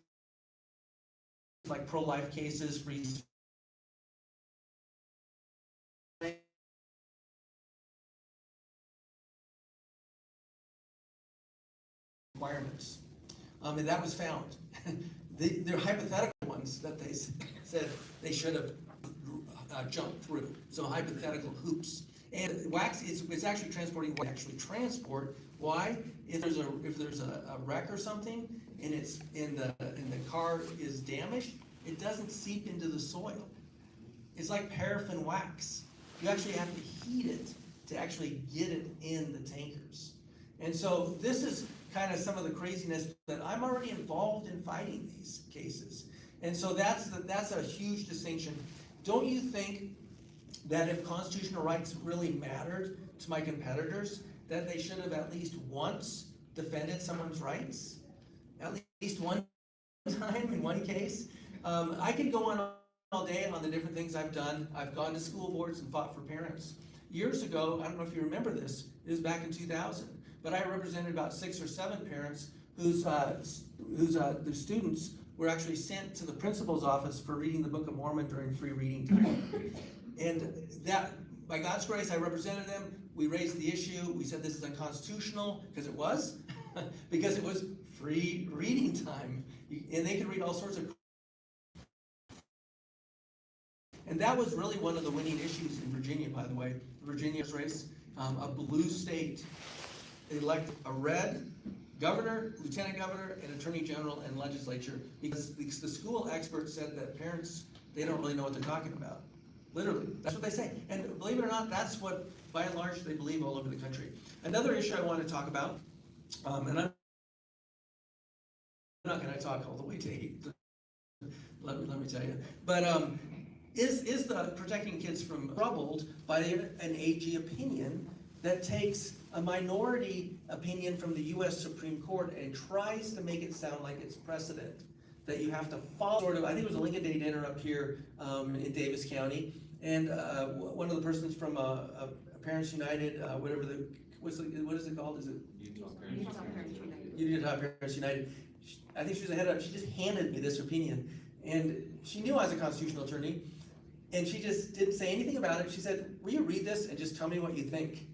like pro-life cases, free requirements. And that was found. They're hypothetical ones that they said they should have jumped through. So hypothetical hoops. And wax is actually transporting what actually transport. Why? If there's a wreck or something and it's and the car is damaged, it doesn't seep into the soil. It's like paraffin wax. You actually have to heat it to actually get it in the tankers. And so this is kind of some of the craziness that I'm already involved in fighting these cases. And so that's a huge distinction. Don't you think that if constitutional rights really mattered to my competitors, that they should have at least once defended someone's rights? At least one time in one case? I could go on all day on the different things I've done. I've gone to school boards and fought for parents. Years ago, I don't know if you remember this, it was back in 2000, but I represented about 6 or 7 parents whose their students were actually sent to the principal's office for reading the Book of Mormon during free reading time. And that, by God's grace, I represented them. We raised the issue. We said this is unconstitutional, because it was, because it was free reading time. And they could read all sorts of. And that was really one of the winning issues in Virginia, by the way. Virginia's race, a blue state elected a red governor, lieutenant governor, and attorney general and legislature, because the school experts said that parents, they don't really know what they're talking about. Literally, that's what they say. And believe it or not, that's what, by and large, they believe all over the country. Another issue I want to talk about, and I'm not going to talk all the way to 8, let me tell you, but is the protecting kids from troubled by an AG opinion that takes a minority opinion from the U.S. Supreme Court and tries to make it sound like it's precedent, that you have to follow sort of, I think it was a Lincoln Day dinner up here in Davis County, and one of the persons from Parents United, what is it called? Is it Utah Parents United? I think she was the head of, she just handed me this opinion, and she knew I was a constitutional attorney, and she just didn't say anything about it. She said, will you read this and just tell me what you think?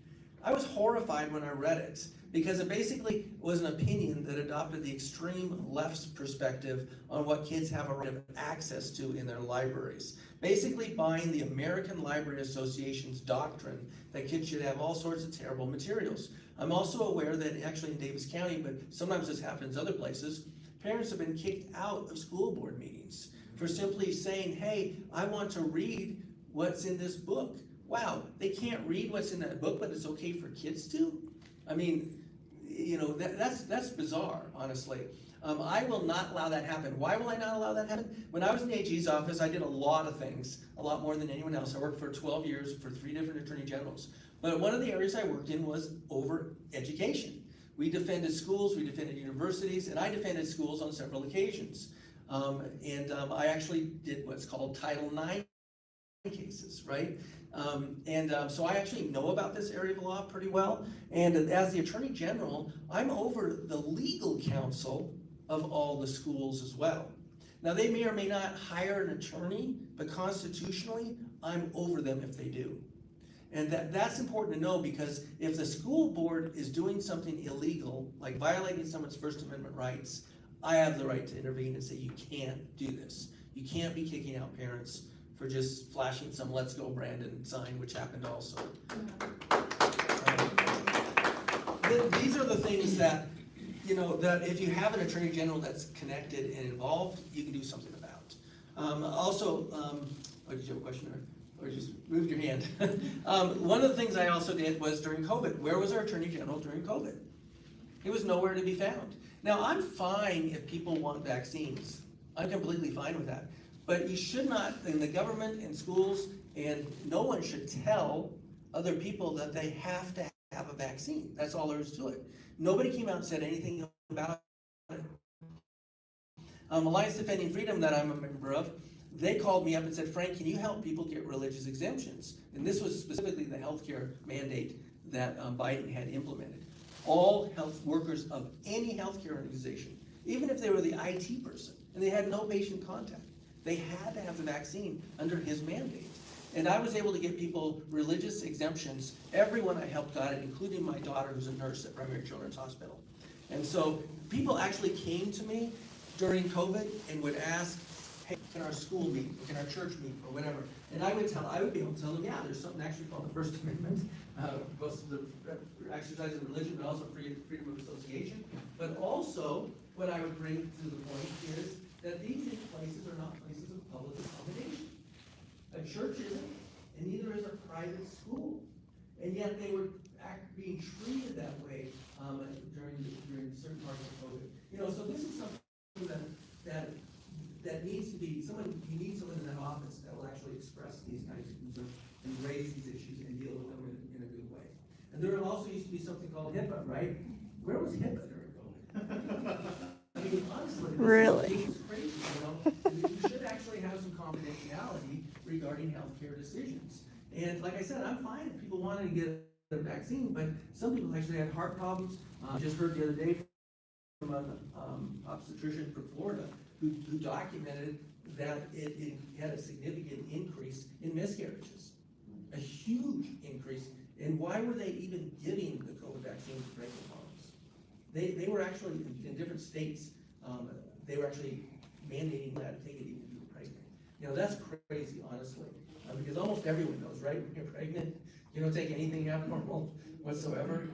I was horrified when I read it, because it basically was an opinion that adopted the extreme left's perspective on what kids have a right of access to in their libraries. Basically buying the American Library Association's doctrine that kids should have all sorts of terrible materials. I'm also aware that actually in Davis County, but sometimes this happens other places, parents have been kicked out of school board meetings for simply saying, hey, I want to read what's in this book. Wow, they can't read what's in that book, but it's okay for kids to? I mean, you know, that's bizarre, honestly. I will not allow that happen. Why will I not allow that happen? When I was in the AG's office, I did a lot of things, a lot more than anyone else. I worked for 12 years for 3 different attorney generals. But one of the areas I worked in was over education. We defended schools, we defended universities, and I defended schools on several occasions. I actually did what's called Title IX cases, right? So I actually know about this area of law pretty well. And as the Attorney General, I'm over the legal counsel of all the schools as well. Now, they may or may not hire an attorney, but constitutionally, I'm over them if they do. And that's important to know, because if the school board is doing something illegal, like violating someone's First Amendment rights, I have the right to intervene and say, you can't do this. You can't be kicking out parents for just flashing some "Let's Go Brandon" sign, which happened also. These are the things that, you know, that if you have an attorney general that's connected and involved, you can do something about. Did you have a question, or just moved your hand? One of the things I also did was during COVID. Where was our attorney general during COVID? He was nowhere to be found. Now, I'm fine if people want vaccines. I'm completely fine with that. But you should not, in the government and schools, and no one should tell other people that they have to have a vaccine. That's all there is to it. Nobody came out and said anything about it. Alliance Defending Freedom, that I'm a member of, they called me up and said, Frank, can you help people get religious exemptions? And this was specifically the healthcare mandate that Biden had implemented. All health workers of any healthcare organization, even if they were the IT person, and they had no patient contact, they had to have the vaccine under his mandate. And I was able to get people religious exemptions. Everyone I helped got it, including my daughter, who's a nurse at Primary Children's Hospital. And so people actually came to me during COVID and would ask, hey, can our school meet, or can our church meet, or whatever? And I would be able to tell them, yeah, there's something actually called the First Amendment, both the exercise of religion, but also freedom of association. But also, what I would bring to the point is that these places are not places of public accommodation. A church isn't, and neither is a private school. And yet they were being treated that way during certain parts of COVID. You know, so this is something that needs to be, you need someone in that office that will actually express these kinds of concerns and raise these issues and deal with them in a good way. And there also used to be something called HIPAA, right? Where was HIPAA during COVID? I mean, honestly, this is crazy, you know? You should actually have some confidentiality regarding healthcare decisions. And like I said, I'm fine if people wanted to get a vaccine, but some people actually had heart problems. Just heard the other day from an obstetrician from Florida who documented that it had a significant increase in miscarriages, a huge increase. And why were they even giving the COVID vaccine to pregnant moms? They were actually in different states. They were actually mandating that take it even if you were pregnant. You know, that's crazy, honestly, because almost everyone knows, right? When you're pregnant, you don't take anything abnormal whatsoever.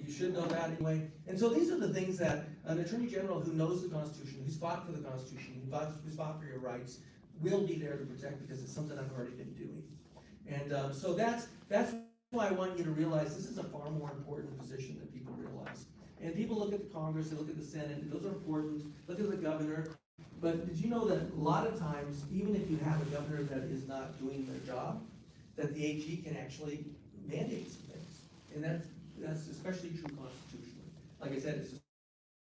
You should know that anyway. And so these are the things that an attorney general who knows the Constitution, who's fought for the Constitution, who's fought for your rights, will be there to protect, because it's something I've already been doing. And so that's why I want you to realize this is a far more important position than people realize. And people look at the Congress, they look at the Senate, those are important. Look at the governor. But did you know that a lot of times, even if you have a governor that is not doing their job, that the AG can actually mandate some things? And that's especially true constitutionally. Like I said, it's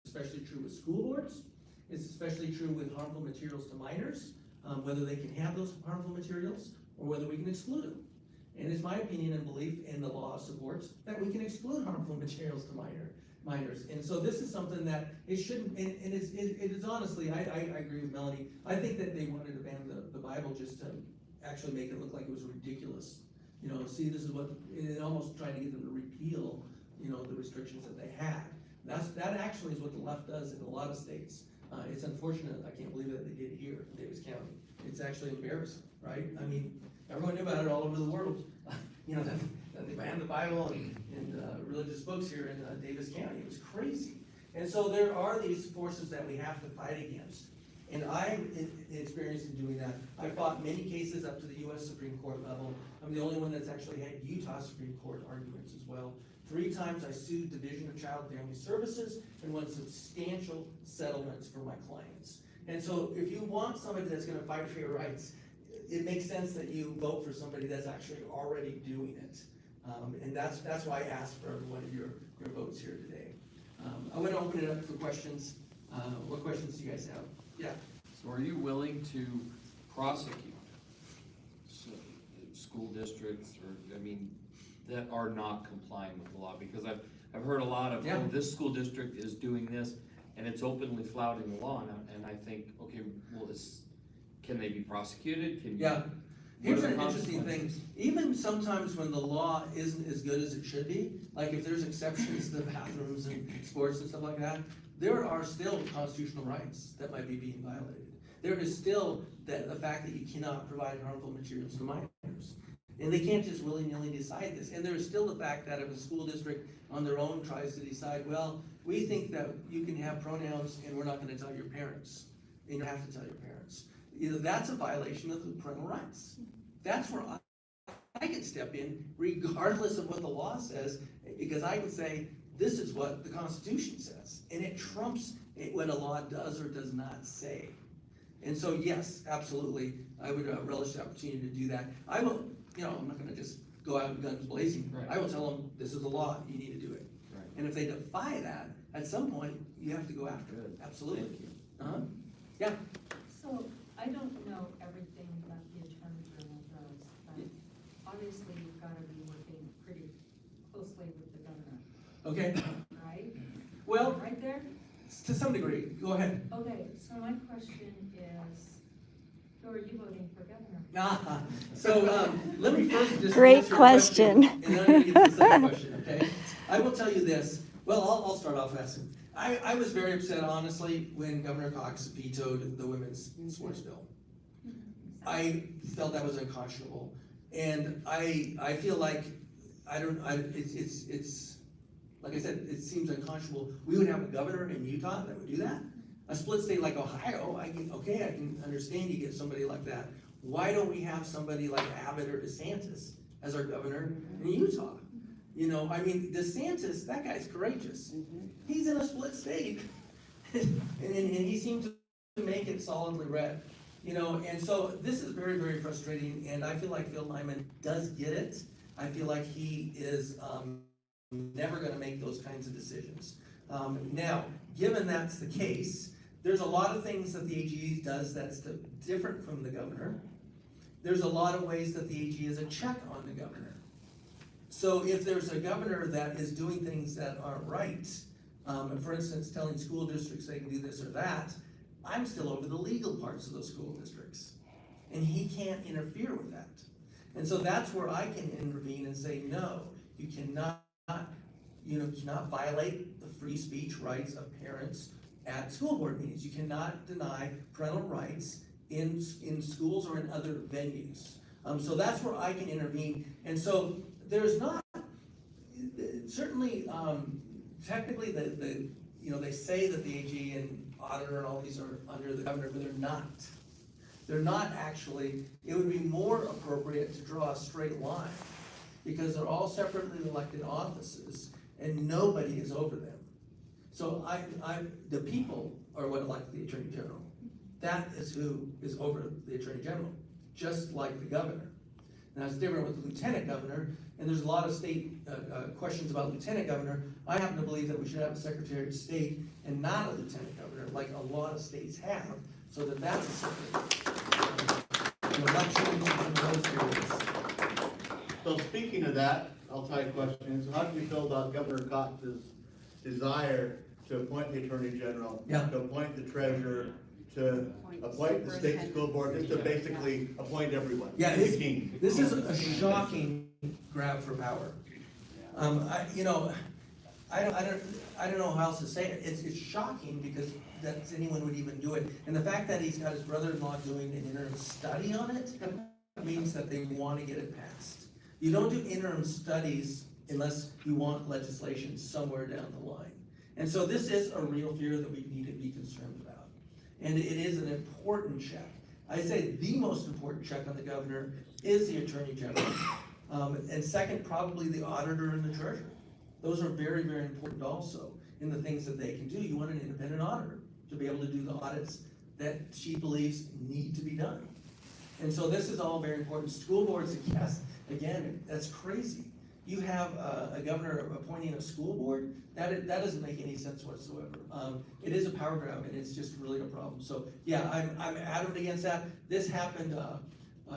especially true with school boards. It's especially true with harmful materials to minors, whether they can have those harmful materials or whether we can exclude them. And it's my opinion and belief, and the law supports, that we can exclude harmful materials to minors. And so this is something that it shouldn't, and it is honestly, I agree with Melanie. I think that they wanted to ban the Bible just to actually make it look like it was ridiculous. You know, see, this is what, it almost trying to get them to repeal, you know, the restrictions that they had. That actually is what the left does in a lot of states. It's unfortunate, I can't believe that they did it here in Davis County. It's actually embarrassing, right? I mean, everyone knew about it all over the world. You know, that they banned the Bible and religious books here in Davis County. It was crazy. And so there are these forces that we have to fight against. And I'm experienced in doing that. I fought many cases up to the U.S. Supreme Court level. I'm the only one that's actually had Utah Supreme Court arguments as well. 3 times I sued Division of Child and Family Services and won substantial settlements for my clients. And so if you want somebody that's going to fight for your rights, it makes sense that you vote for somebody that's actually already doing it. And that's why I asked for every one of your votes here today. I want to open it up for questions. What questions do you guys have? Yeah. So are you willing to prosecute school districts, or, I mean, that are not complying with the law? Because I've heard a lot of, Yeah. oh, this school district is doing this, and it's openly flouting the law, and I think, okay, well, can they be prosecuted? Can you? Yeah. Here's What are an the interesting thing. consequences? Even sometimes when the law isn't as good as it should be, like if there's exceptions to bathrooms and sports and stuff like that, there are still constitutional rights that might be being violated. There is still the fact that you cannot provide harmful materials to minors. And they can't just willy-nilly decide this. And there is still the fact that if a school district on their own tries to decide, well, we think that you can have pronouns and we're not gonna tell your parents. And you have to tell your parents. You know, that's a violation of the parental rights. That's where I can step in regardless of what the law says, because I can say, this is what the Constitution says. And it trumps what a law does or does not say. And so, yes, absolutely, I would relish the opportunity to do that. I will, you know, I'm not gonna just go out guns blazing. Right. I will tell them, this is the law, you need to do it. Right. And if they defy that, at some point, you have to go after it. Good. Absolutely. Thank you. Uh-huh. Yeah. So, I don't know everything that the Attorney General does, but obviously you've gotta be working pretty closely with the governor, Okay. right? Well, Right there? to some degree, go ahead. Okay, so my question is, who are you voting for governor? So, let me first just Great answer your question. And then I'm gonna get to the second question, okay? I will tell you this, well, I'll start off asking. I was very upset, honestly, when Governor Cox vetoed the women's sports bill. I felt that was unconscionable. And I feel like, it's, like I said, it seems unconscionable. We would have a governor in Utah that would do that. A split state like Ohio, I can understand you get somebody like that. Why don't we have somebody like Abbott or DeSantis as our governor in Utah? You know, I mean, DeSantis, that guy's courageous. He's in a split state. and he seemed to make it solidly red. You know, and so this is very, very frustrating, and I feel like Phil Lyman does get it. I feel like he is never gonna make those kinds of decisions. Now, given that's the case, there's a lot of things that the AG does that's different from the governor. There's a lot of ways that the AG is a check on the governor. So if there's a governor that is doing things that aren't right, for instance, telling school districts they can do this or that, I'm still over the legal parts of those school districts. And he can't interfere with that. And so that's where I can intervene and say, no, you cannot violate the free speech rights of parents at school board meetings. You cannot deny parental rights in schools or in other venues. So that's where I can intervene. And so there's not, certainly, technically they say that the AG and auditor and all these are under the governor, but they're not. They're not actually. It would be more appropriate to draw a straight line because they're all separately elected offices and nobody is over them. So the people are what elect the Attorney General. That is who is over the Attorney General, just like the governor. Now it's different with the Lieutenant Governor, and there's a lot of state questions about Lieutenant Governor. I happen to believe that we should have a Secretary of State and not a Lieutenant Governor, like a lot of states have, so that's a separate election and those areas. So speaking of that, I'll tie a question in. So how do you feel about Governor Cox's desire to appoint the Attorney General, Yeah. to appoint the treasurer, to appoint the state school board, just to basically appoint everyone? Yeah, Be the king. this is a shocking grab for power. I don't know how else to say it. It's shocking because that anyone would even do it. And the fact that he's got his brother-in-law doing an interim study on it means that they want to get it passed. You don't do interim studies unless you want legislation somewhere down the line. And so this is a real fear that we need to be concerned about. And it is an important check. I say the most important check on the governor is the Attorney General. And second, probably the auditor and the treasurer. Those are very, very important also in the things that they can do. You want an independent auditor to be able to do the audits that she believes need to be done. And so this is all very important. School boards, yes, again, that's crazy. You have a governor appointing a school board, that doesn't make any sense whatsoever. It is a power grab and it's just really a problem. So yeah, I'm adamant against that. This happened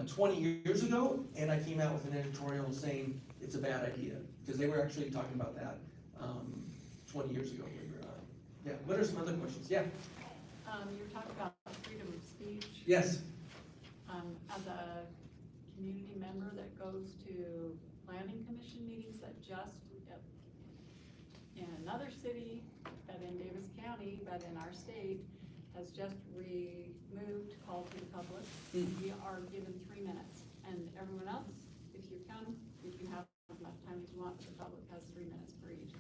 20 years ago, and I came out with an editorial saying it's a bad idea, because they were actually talking about that 20 years ago, believe it or not. Yeah, what are some other questions? Yeah. You were talking about freedom of speech. Yes. As a community member that goes to planning commission meetings that just, in another city, but in Davis County, but in our state, has just removed call to the public. We are given 3 minutes, and everyone else, if you come, you can have as much time as you want, but the public has 3 minutes for each.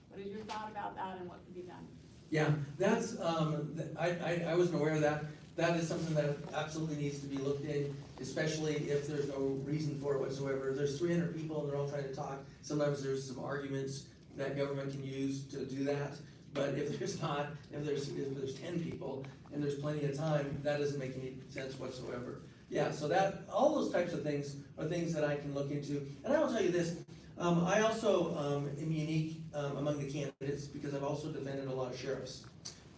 What is your thought about that and what can be done? Yeah, that's, I wasn't aware of that. That is something that absolutely needs to be looked in, especially if there's no reason for it whatsoever. There's 300 people and they're all trying to talk. Sometimes there's some arguments that government can use to do that. But if there's not, if there's 10 people and there's plenty of time, that doesn't make any sense whatsoever. Yeah, so that, all those types of things are things that I can look into. And I will tell you this, I also am unique among the candidates because I've also defended a lot of sheriffs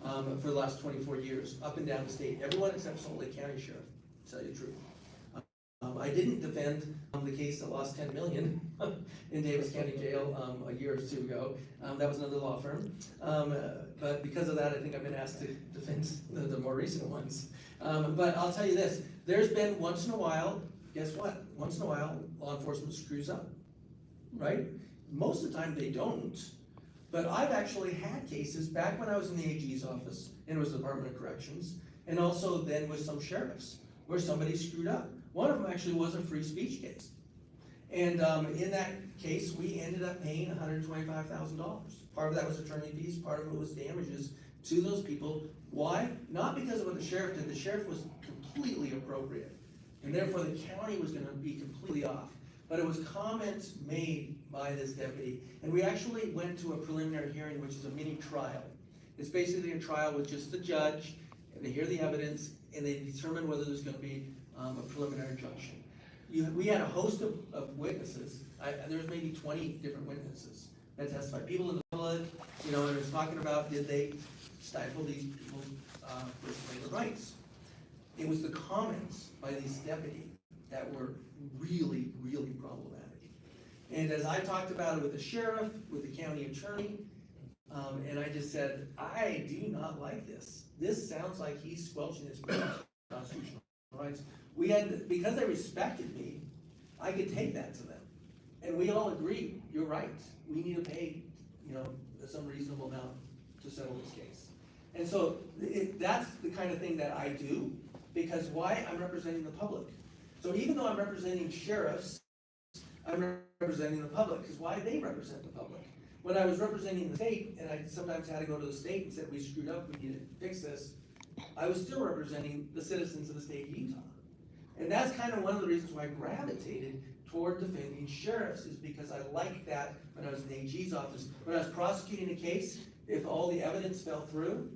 for the last 24 years, up and down the state, everyone except Salt Lake County Sheriff, to tell you the truth. I didn't defend the case that lost $10 million in Davis County Jail a year or two ago. That was another law firm. But because of that, I think I've been asked to defend the more recent ones. But I'll tell you this, there's been once in a while, guess what? Once in a while, law enforcement screws up, right? Most of the time they don't. But I've actually had cases back when I was in the AG's office, and it was the Department of Corrections, and also then with some sheriffs, where somebody screwed up. One of them actually was a free speech case. And in that case, we ended up paying $125,000. Part of that was attorney fees, part of it was damages to those people. Why? Not because of what the sheriff did. The sheriff was completely appropriate, and therefore the county was gonna be completely off. But it was comments made by this deputy, and we actually went to a preliminary hearing, which is a mini trial. It's basically a trial with just the judge, and they hear the evidence, and they determine whether there's gonna be a preliminary injunction. We had a host of witnesses. There was maybe 20 different witnesses that testified. People in the public, and it was talking about, did they stifle these people's First Amendment rights? It was the comments by these deputies that were really, really problematic. And as I talked about it with the sheriff, with the county attorney, and I just said, I do not like this. This sounds like he's squelching his constitutional rights. Because they respected me, I could take that to them. And we all agreed, you're right, we need to pay, some reasonable amount to settle this case. And so that's the kind of thing that I do, because why? I'm representing the public. So even though I'm representing sheriffs, I'm representing the public, because why? They represent the public. When I was representing the state, and I sometimes had to go to the state and said, we screwed up, we need to fix this, I was still representing the citizens of the state of Utah. And that's kind of one of the reasons why I gravitated toward defending sheriffs, is because I liked that when I was in the AG's office. When I was prosecuting a case, if all the evidence fell through,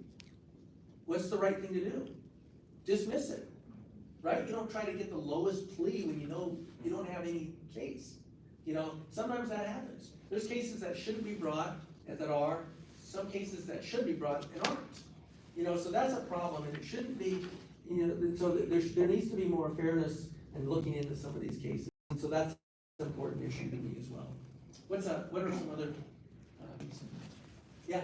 what's the right thing to do? Dismiss it, right? You don't try to get the lowest plea when you know you don't have any case. Sometimes that happens. There's cases that shouldn't be brought and that are, some cases that should be brought and aren't. So that's a problem, and it shouldn't be, so there needs to be more fairness in looking into some of these cases. And so that's an important issue to me as well. What are some other, yeah?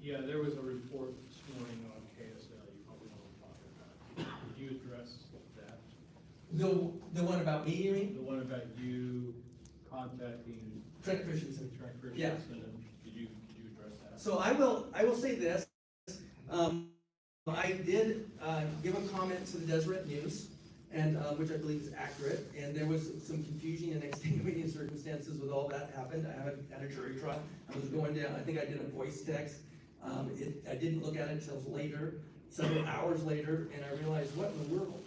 Yeah, there was a report this morning on KSL, you probably know what I'm talking about. Did you address that? The one about me, you mean? The one about you contacting Trent Christensen. Trent Yeah. Christensen, did you address that? So I will say this, I did give a comment to the Deseret News, and which I believe is accurate, and there was some confusion and extenuating circumstances with all that happened. I haven't had a jury trial. I was going down, I think I did a voice text. I didn't look at it until later, several hours later, and I realized, what in the world?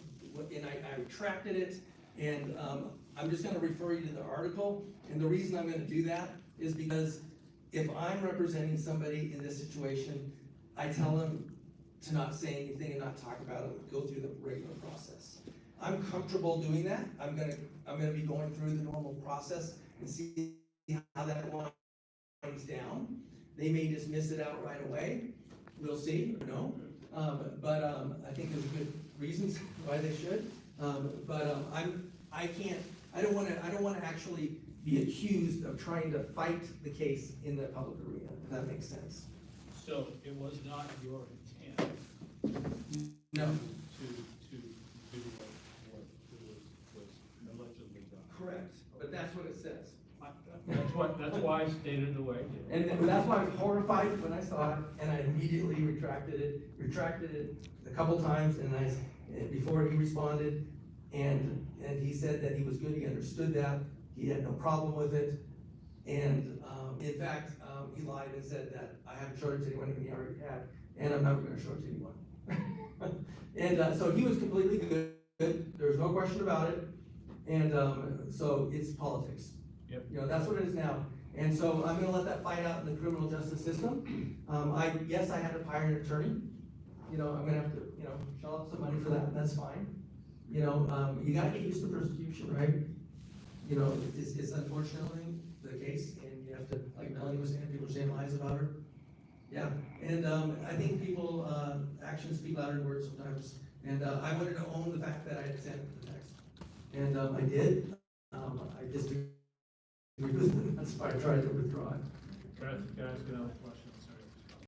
And I retracted it, and I'm just gonna refer you to the article, and the reason I'm gonna do that is because if I'm representing somebody in this situation, I tell them to not say anything and not talk about it, go through the regular process. I'm comfortable doing that. I'm gonna be going through the normal process and see how that winds down. They may dismiss it out right away. We'll see, but I think there's good reasons why they should. I don't wanna actually be accused of trying to fight the case in the public arena, if that makes sense. So it was not your intent No, to do what was allegedly done? correct, but that's what it says. That's why I stated the way I did. And that's why I was horrified when I saw it, and I immediately retracted it a couple times, and before he responded, and he said that he was good, he understood that, he had no problem with it, and, in fact, he lied and said that I haven't showed it to anyone, and he already had, and I'm never gonna show it to anyone. And, so he was completely good, there's no question about it, and, so it's politics. Yep. That's what it is now. And so I'm gonna let that fight out in the criminal justice system. Yes, I had to hire an attorney. I'm gonna have to, shell out some money for that, and that's fine. You gotta get used to persecution, right? It's unfortunately the case, and you have to, like Melanie was saying, people are saying lies about her. Yeah, and I think people, actions speak louder than words sometimes. And I wanted to own the fact that I had sent the text. And I did. I just, that's why I tried to withdraw it. Can I ask another question?